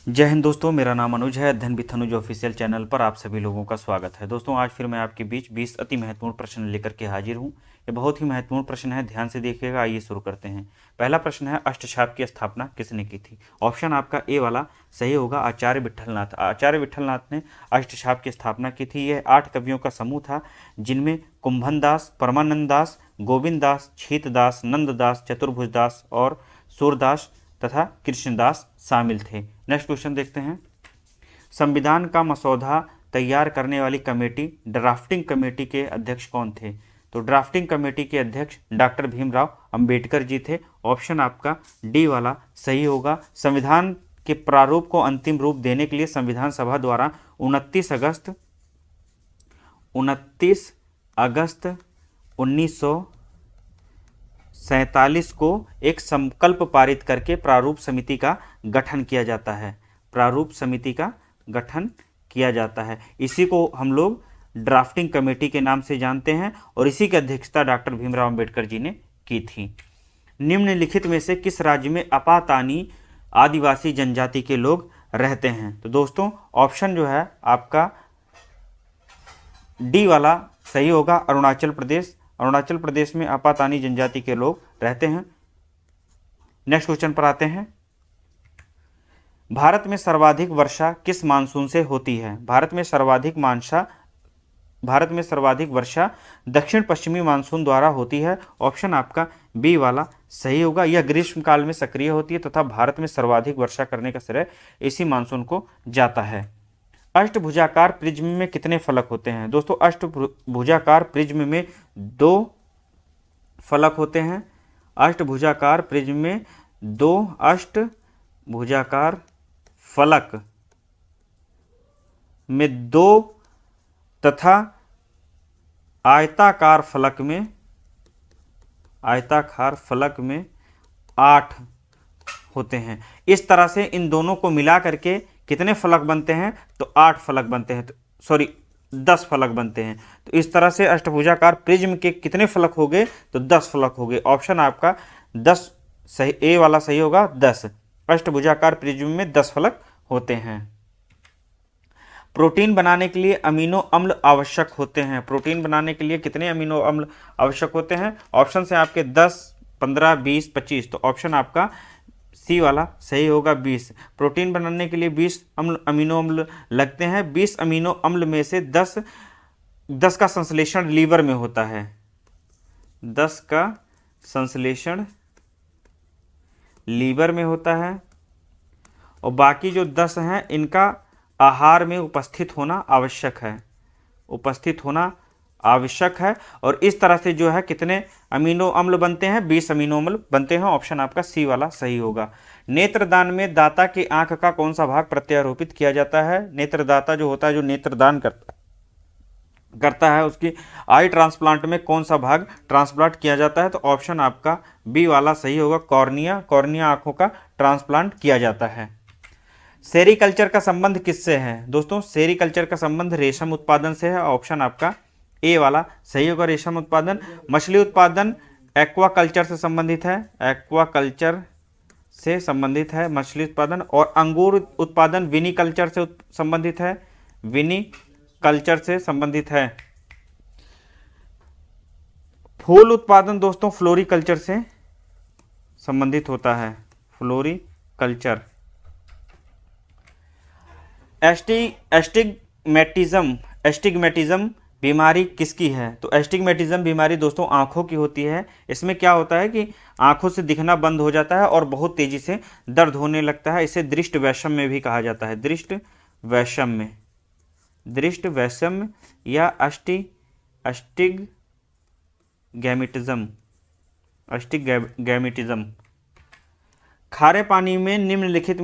जय हिंद दोस्तों, मेरा नाम अनुज है। अध्ययन विथ अनुज ऑफिशियल चैनल पर आप सभी लोगों का स्वागत है। दोस्तों आज फिर मैं आपके बीच 20 अति महत्वपूर्ण प्रश्न लेकर के हाजिर हूं। ये बहुत ही महत्वपूर्ण प्रश्न है, ध्यान से देखिएगा। आइए शुरू करते हैं। पहला प्रश्न है, अष्टछाप की स्थापना किसने की थी? ऑप्शन आपका ए वाला सही होगा, आचार्य विट्ठलनाथ। आचार्य विट्ठलनाथ ने अष्टछाप की स्थापना की थी। यह 8 कवियों का समूह था, जिनमें कुंभन दास, परमानंद दास, गोविंद दास, छीतदास, नंददास, चतुर्भुजदास और सूरदास तथा कृष्णदास शामिल थे। नेक्स्ट क्वेश्चन देखते हैं। संविधान का मसौदा तैयार करने वाली कमेटी, ड्राफ्टिंग कमेटी के अध्यक्ष कौन थे? तो ड्राफ्टिंग कमेटी के अध्यक्ष डॉक्टर भीमराव अंबेडकर जी थे। ऑप्शन आपका डी वाला सही होगा। संविधान के प्रारूप को अंतिम रूप देने के लिए संविधान सभा द्वारा 29 अगस्त 1947 को एक संकल्प पारित करके प्रारूप समिति का गठन किया जाता है। प्रारूप समिति का गठन किया जाता है। इसी को हम लोग ड्राफ्टिंग कमेटी के नाम से जानते हैं और इसी की अध्यक्षता डॉक्टर भीमराव अंबेडकर जी ने की थी। निम्नलिखित में से किस राज्य में अपातानी आदिवासी जनजाति के लोग रहते हैं? तो दोस्तों ऑप्शन जो है आपका डी वाला सही होगा, अरुणाचल प्रदेश। अरुणाचल प्रदेश में अपातानी जनजाति के लोग रहते हैं। नेक्स्ट क्वेश्चन पर आते हैं। भारत में सर्वाधिक वर्षा किस मानसून से होती है? भारत में सर्वाधिक वर्षा दक्षिण पश्चिमी मानसून द्वारा होती है। ऑप्शन आपका बी वाला सही होगा। यह ग्रीष्म काल में सक्रिय होती है तथा भारत में सर्वाधिक वर्षा करने का श्रेय इसी मानसून को जाता है। अष्टभुजाकार प्रिज्म में कितने फलक होते हैं? दोस्तों अष्टभुजाकार प्रिज्म में 2 फलक होते हैं। अष्टभुजाकार प्रिज्म में 2 अष्टभुजाकार फलक में 2 तथा आयताकार फलक में 8 होते हैं। इस तरह से इन दोनों को मिला करके कितने फलक बनते हैं? तो 8 फलक बनते हैं, 10 फलक बनते हैं। तो इस तरह से अष्टभुजाकार प्रिज्म के कितने फलक हो गए? तो 10 फलक हो गए। ऑप्शन आपका 10 सही, ए वाला सही होगा। 10 अष्टभुजाकार प्रिज्म में 10 फलक होते हैं। प्रोटीन बनाने के लिए अमीनो अम्ल आवश्यक होते हैं। प्रोटीन बनाने के लिए कितने अमीनो अम्ल आवश्यक होते हैं? ऑप्शन से आपके 10, 15, 20, 25। तो ऑप्शन आपका सी वाला सही होगा, 20। प्रोटीन बनाने के लिए 20 अमीनो अम्ल लगते हैं। 20 अमीनो अम्ल में से 10 का संश्लेषण लीवर में होता है। 10 का संश्लेषण लीवर में होता है और बाकी जो 10 हैं इनका आहार में उपस्थित होना आवश्यक है। और इस तरह से जो है कितने अमीनो अम्ल बनते हैं? 20 अमीनो अम्ल बनते हैं। ऑप्शन आपका सी वाला सही होगा। नेत्रदान में दाता की आंख का कौन सा भाग प्रत्यारोपित किया जाता है? नेत्रदाता जो होता है, जो नेत्रदान करता है, उसकी आई ट्रांसप्लांट में कौन सा भाग ट्रांसप्लांट किया जाता है? तो ऑप्शन आपका बी वाला सही होगा, कॉर्निया आंखों का ट्रांसप्लांट किया जाता है। सेरीकल्चर का संबंध किससे है? दोस्तों सेरीकल्चर का संबंध रेशम उत्पादन से है। ऑप्शन आपका ए वाला सही होगा, रेशम उत्पादन। मछली उत्पादन एक्वाकल्चर से संबंधित है, मछली उत्पादन। और अंगूर उत्पादन विनीकल्चर से संबंधित है। फूल उत्पादन दोस्तों फ्लोरिकल्चर से संबंधित होता है, फ्लोरिकल्चर। एस्टिग्मेटिज्म बीमारी किसकी है? तो एस्टिग्मेटिज्म बीमारी दोस्तों आंखों की होती है। इसमें क्या होता है कि आंखों से दिखना बंद हो जाता है और बहुत तेजी से दर्द होने लगता है। इसे दृष्ट वैषम्य भी कहा जाता है, दृष्ट वैषम्य या एस्टिग्मैटिज्म। खारे पानी में निम्नलिखित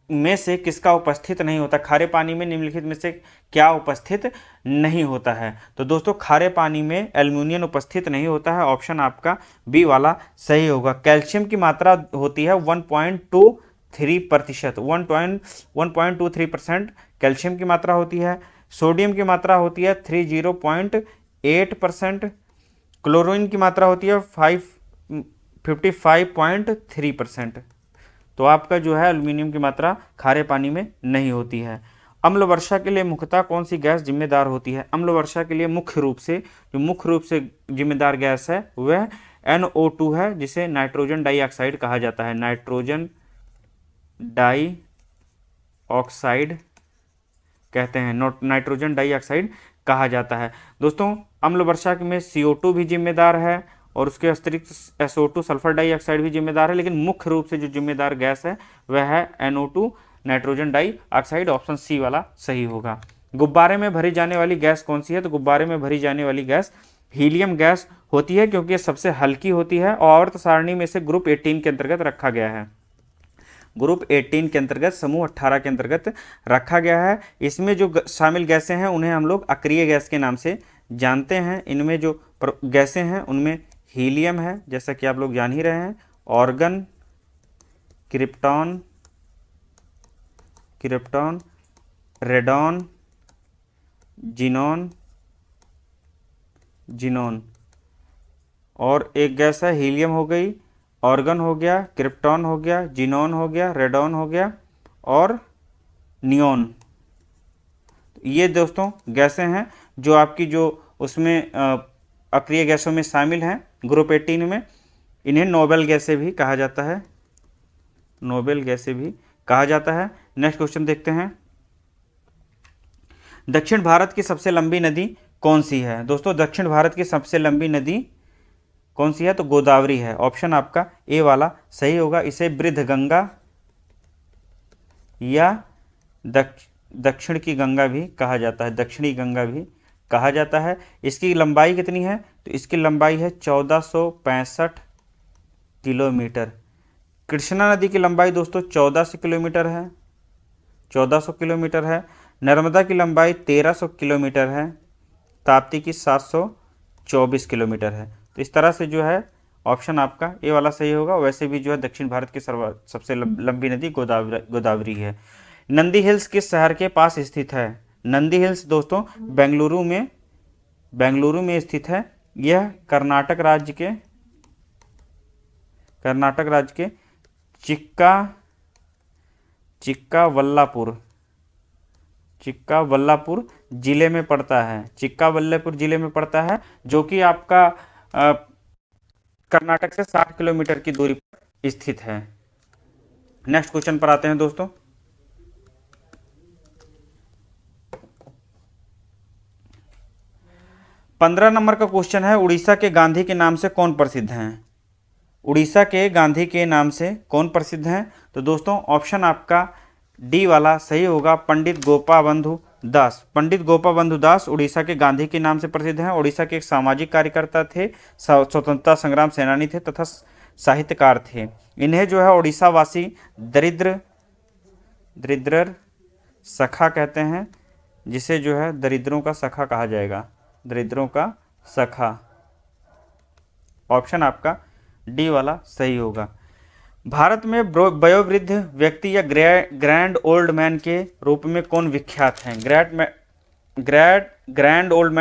में से किसका उपस्थित नहीं होता? खारे पानी में निम्नलिखित में से क्या उपस्थित नहीं होता है? तो दोस्तों खारे पानी में एल्युमिनियम उपस्थित नहीं होता है। ऑप्शन आपका बी वाला सही होगा। कैल्शियम की मात्रा होती है 1.23%, 1.23% कैल्शियम की मात्रा होती है। सोडियम की मात्रा होती है 30.8%। क्लोरीन की मात्रा होती है 55.3%। तो आपका जो है एल्यूमिनियम की मात्रा खारे पानी में नहीं होती है। अम्ल वर्षा के लिए मुख्यतः कौन सी गैस जिम्मेदार होती है? अम्ल वर्षा के लिए मुख्य रूप से जिम्मेदार गैस है वह NO2 है, जिसे नाइट्रोजन डाइऑक्साइड कहा जाता है। नाइट्रोजन डाइऑक्साइड कहते हैं, नाइट्रोजन डाइऑक्साइड कहा जाता है। दोस्तों अम्ल वर्षा में CO2 भी जिम्मेदार है और उसके अतिरिक्त SO2 सल्फर डाइऑक्साइड भी जिम्मेदार है, लेकिन मुख्य रूप से जो जिम्मेदार गैस है वह है NO2 nitrogen dioxide. Option C वाला सही होगा। गुब्बारे में भरी जाने वाली गैस कौन सी है? तो गुब्बारे में भरी जाने वाली गैस हीलियम गैस होती है, क्योंकि ये सबसे हल्की होती है और आवर्त सारणी में से ग्रुप 18 के अंतर्गत रखा गया है। ग्रुप 18 के अंतर्गत, समूह 18 के अंतर्गत रखा गया है। इसमें जो शामिल गैसें हैं उन्हें हम लोग अक्रिय गैस के नाम से जानते हैं। इनमें जो गैसें हैं उनमें हीलियम है, जैसा कि आप लोग जान ही रहे हैं, ऑर्गन, क्रिप्टॉन, रेडॉन, जिनोन और एक गैस है हीलियम हो गई, ऑर्गन हो गया, क्रिप्टॉन हो गया, जिनोन हो गया, रेडॉन हो गया और नियोन। ये दोस्तों गैसें हैं जो आपकी जो उसमें अक्रिय गैसों में शामिल हैं ग्रुप 18 में। इन्हें नोबेल गैसें भी कहा जाता है, नोबेल गैसें भी कहा जाता है। नेक्स्ट क्वेश्चन देखते हैं। दक्षिण भारत की सबसे लंबी नदी कौन सी है? दोस्तों दक्षिण भारत की सबसे लंबी नदी कौन सी है? तो गोदावरी है। ऑप्शन आपका ए वाला सही होगा। इसे वृद्ध गंगा या दक्षिण की गंगा भी कहा जाता है, दक्षिणी गंगा भी कहा जाता है। इसकी लंबाई कितनी है? तो इसकी लंबाई है 1465 किलोमीटर। कृष्णा नदी की लंबाई दोस्तों 1400 किलोमीटर है, 1400 किलोमीटर है। नर्मदा की लंबाई 1300 किलोमीटर है। ताप्ती की 724 किलोमीटर है। तो इस तरह से जो है ऑप्शन आपका ए वाला सही होगा। वैसे भी जो है दक्षिण भारत की सबसे लंबी नदी गोदावरी है। नंदी हिल्स किस शहर के पास स्थित है? नंदी हिल्स दोस्तों बेंगलुरु में स्थित है। यह कर्नाटक राज्य के चिक्काबल्लापुर जिले में पड़ता है। चिक्काबल्लापुर जिले में पड़ता है, जो कि आपका कर्नाटक से 60 किलोमीटर की दूरी पर स्थित है। नेक्स्ट क्वेश्चन पर आते हैं दोस्तों। पंद्रह नंबर का क्वेश्चन है, उड़ीसा के गांधी के नाम से कौन प्रसिद्ध हैं? उड़ीसा के गांधी के नाम से कौन प्रसिद्ध हैं? तो दोस्तों ऑप्शन आपका डी वाला सही होगा, पंडित गोपाबंधु दास। पंडित गोपाबंधु दास उड़ीसा के गांधी के नाम से प्रसिद्ध हैं। उड़ीसा के एक सामाजिक कार्यकर्ता थे, स्वतंत्रता संग्राम सेनानी थे तथा साहित्यकार थे। इन्हें जो है उड़ीसा वासी दरिद्र सखा कहते हैं, जिसे जो है दरिद्रों का सखा कहा जाएगा, दरिद्रों का सखा। ऑप्शन आपका डी वाला सही होगा। भारत में वयोवृद्ध व्यक्ति या ग्रैंड ओल्ड मैन के रूप में कौन विख्यात हैं? Grand old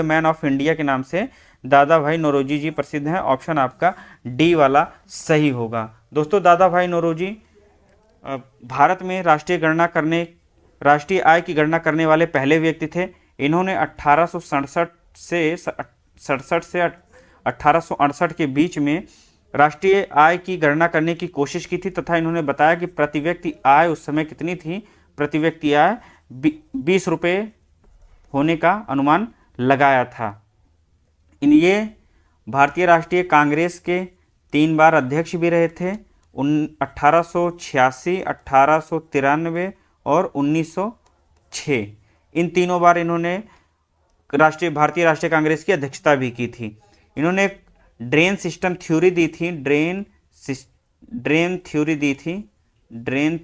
man of India के नाम से दादा भाई नौरोजी जी प्रसिद्ध हैं। ऑप्शन आपका डी वाला सही होगा। दोस्तों दादा भाई नौरोजी भारत में राष्ट्रीय आय की गणना करने वाले पहले व्यक्ति थे। इन्होंने 1867 से 1868 के बीच में राष्ट्रीय आय की गणना करने की कोशिश की थी तथा इन्होंने बताया कि प्रति व्यक्ति आय उस समय कितनी थी? प्रति व्यक्ति आय 20 रुपये होने का अनुमान लगाया था। ये भारतीय राष्ट्रीय कांग्रेस के 3 बार अध्यक्ष भी रहे थे, 1886, 1893 और 1906। इन तीनों बार इन्होंने भारतीय राष्ट्रीय कांग्रेस की अध्यक्षता भी की थी। इन्होंने ड्रेन सिस्टम थ्योरी दी थी, ड्रेन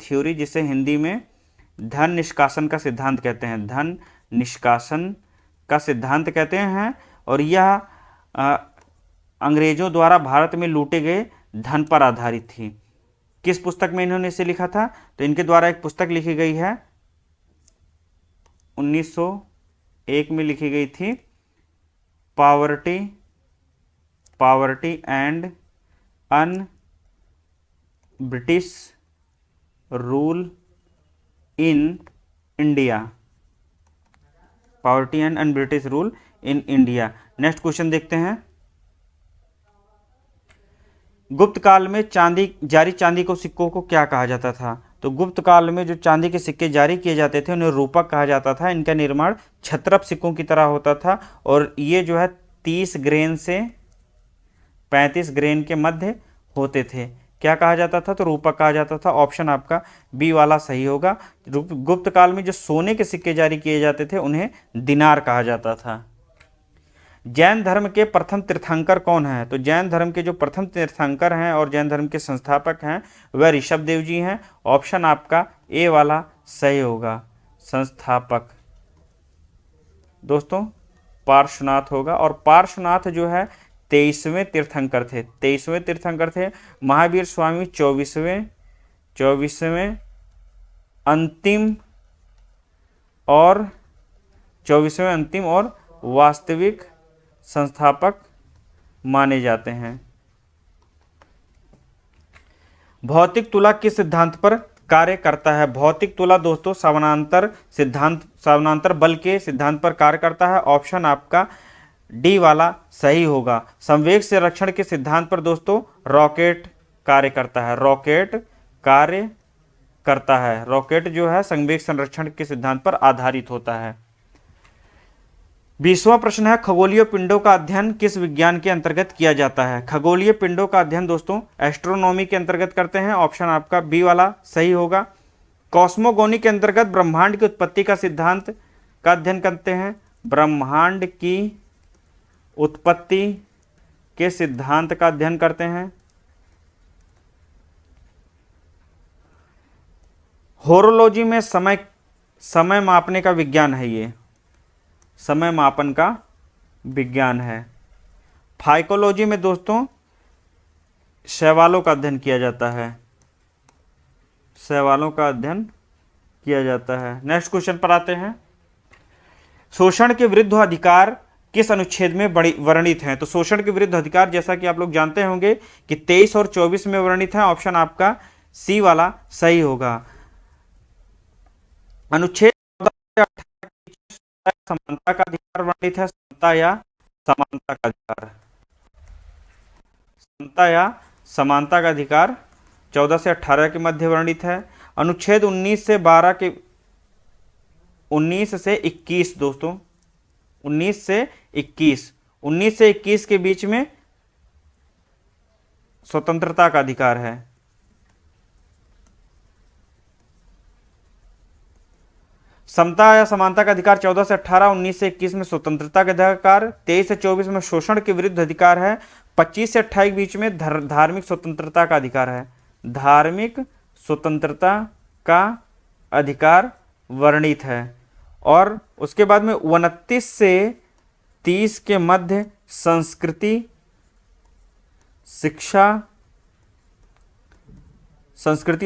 थ्योरी जिसे हिंदी में धन निष्कासन का सिद्धांत कहते हैं, धन निष्कासन का सिद्धांत कहते हैं। और यह अंग्रेजों द्वारा भारत में लूटे गए धन पर आधारित थी। किस पुस्तक में इन्होंने इसे लिखा था? तो इनके द्वारा एक पुस्तक लिखी गई है, 1901 में लिखी गई थी, poverty and British rule in India, poverty and British rule in India. Next question देखते हैं। गुप्त काल में जारी चांदी को सिक्कों को क्या कहा जाता था? तो गुप्त काल में जो चांदी के सिक्के जारी किए जाते थे उन्हें रूपक कहा जाता था। इनका निर्माण छत्रप सिक्कों की तरह होता था और ये जो है 30 ग्रेन से 35 ग्रेन के मध्य होते थे। क्या कहा जाता था? तो रूपक कहा जाता था। ऑप्शन आपका बी वाला सही होगा। गुप्त काल में जो सोने के सिक्के जारी किए जाते थे उन्हें दिनार कहा जाता था। जैन धर्म के प्रथम तीर्थंकर कौन है? तो जैन धर्म के जो प्रथम तीर्थंकर हैं और जैन धर्म के संस्थापक हैं वह ऋषभ देव जी हैं। ऑप्शन आपका ए वाला सही होगा। संस्थापक दोस्तों पार्श्वनाथ होगा। और पार्श्वनाथ जो है 23वें तीर्थंकर थे। 23वें तीर्थंकर थे। महावीर स्वामी 24वें अंतिम और वास्तविक संस्थापक माने जाते हैं। भौतिक तुला किस सिद्धांत पर कार्य करता है? भौतिक तुला दोस्तों समानांतर बल के सिद्धांत पर कार्य करता है। ऑप्शन आपका डी वाला सही होगा। संवेग संरक्षण के सिद्धांत पर दोस्तों रॉकेट कार्य करता है। रॉकेट जो है संवेग संरक्षण के सिद्धांत पर आधारित होता है। 20वां प्रश्न है, खगोलीय पिंडों का अध्ययन किस विज्ञान के अंतर्गत किया जाता है? खगोलीय पिंडों का अध्ययन दोस्तों एस्ट्रोनॉमी के अंतर्गत करते हैं। ऑप्शन आपका बी वाला सही होगा। कॉस्मोगोनी के अंतर्गत ब्रह्मांड की उत्पत्ति का सिद्धांत का अध्ययन करते हैं। ब्रह्मांड की उत्पत्ति के सिद्धांत का अध्ययन करते हैं। होरोलॉजी में समय मापने का विज्ञान है। ये समय मापन का विज्ञान है। फाइकोलॉजी में दोस्तों शैवालों का अध्ययन किया जाता है। नेक्स्ट क्वेश्चन पर आते हैं। शोषण के विरुद्ध अधिकार किस अनुच्छेद में वर्णित हैं? तो शोषण के विरुद्ध अधिकार जैसा कि आप लोग जानते होंगे कि 23 और 24 में वर्णित है। ऑप्शन आपका सी वाला सही होगा। अनुच्छेद समानता का अधिकार वर्णित है। समता या समानता का अधिकार 14 से 18 के मध्य वर्णित है। अनुच्छेद 19 से 21 दोस्तों 19 से 21 के बीच में स्वतंत्रता का अधिकार है। समता या समानता का अधिकार 14 से 18, 19 से 21 में स्वतंत्रता का अधिकार, 23 से 24 में शोषण के विरुद्ध अधिकार है, 25 से 28 के बीच में धार्मिक स्वतंत्रता का अधिकार है। धार्मिक स्वतंत्रता का अधिकार वर्णित है। और उसके बाद में 29 से 30 के मध्य संस्कृति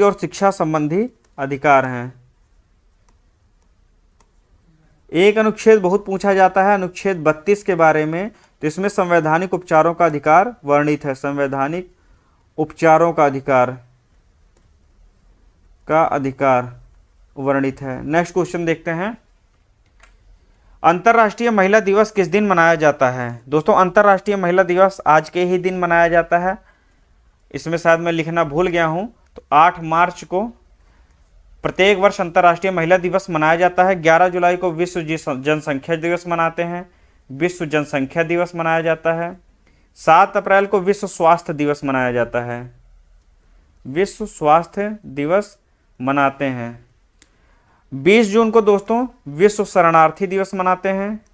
और शिक्षा संबंधी अधिकार हैं। एक अनुच्छेद बहुत पूछा जाता है, अनुच्छेद 32 के बारे में, तो इसमें संवैधानिक उपचारों का अधिकार वर्णित है। संवैधानिक उपचारों का अधिकार वर्णित है। नेक्स्ट क्वेश्चन देखते हैं। अंतर्राष्ट्रीय महिला दिवस किस दिन मनाया जाता है? दोस्तों अंतर्राष्ट्रीय महिला दिवस आज के ही दिन मनाया जाता है। इसमें शायद मैं लिखना भूल गया हूं, तो 8 मार्च को प्रत्येक वर्ष अंतर्राष्ट्रीय महिला दिवस मनाया जाता है। 11 जुलाई को विश्व जनसंख्या दिवस मनाते हैं। विश्व जनसंख्या दिवस मनाया जाता है। 7 अप्रैल को विश्व स्वास्थ्य दिवस मनाया जाता है। विश्व स्वास्थ्य दिवस मनाते हैं। 20 जून को दोस्तों विश्व शरणार्थी दिवस मनाते हैं।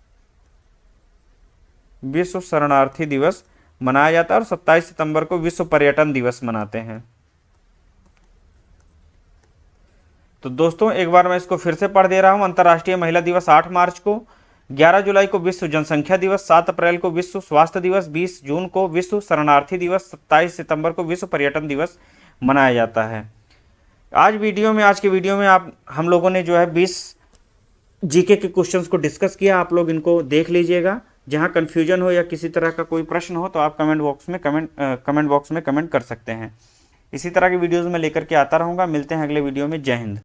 विश्व शरणार्थी दिवस मनाया जाता है। और 27 सितंबर को विश्व पर्यटन दिवस मनाते हैं। तो दोस्तों एक बार मैं इसको फिर से पढ़ दे रहा हूं। अंतर्राष्ट्रीय महिला दिवस 8 मार्च को, 11 जुलाई को विश्व जनसंख्या दिवस, 7 अप्रैल को विश्व स्वास्थ्य दिवस, 20 जून को विश्व शरणार्थी दिवस, 27 सितंबर को विश्व पर्यटन दिवस मनाया जाता है। आज के वीडियो में हम लोगों ने जो है 20 जीके के क्वेश्चंस को डिस्कस किया। आप लोग इनको देख लीजिएगा। जहां कन्फ्यूजन हो या किसी तरह का कोई प्रश्न हो तो आप कमेंट बॉक्स में कमेंट कर सकते हैं। इसी तरह की वीडियोज़ मैं लेकर के आता रहूँगा। मिलते हैं अगले वीडियो में। जय हिंद।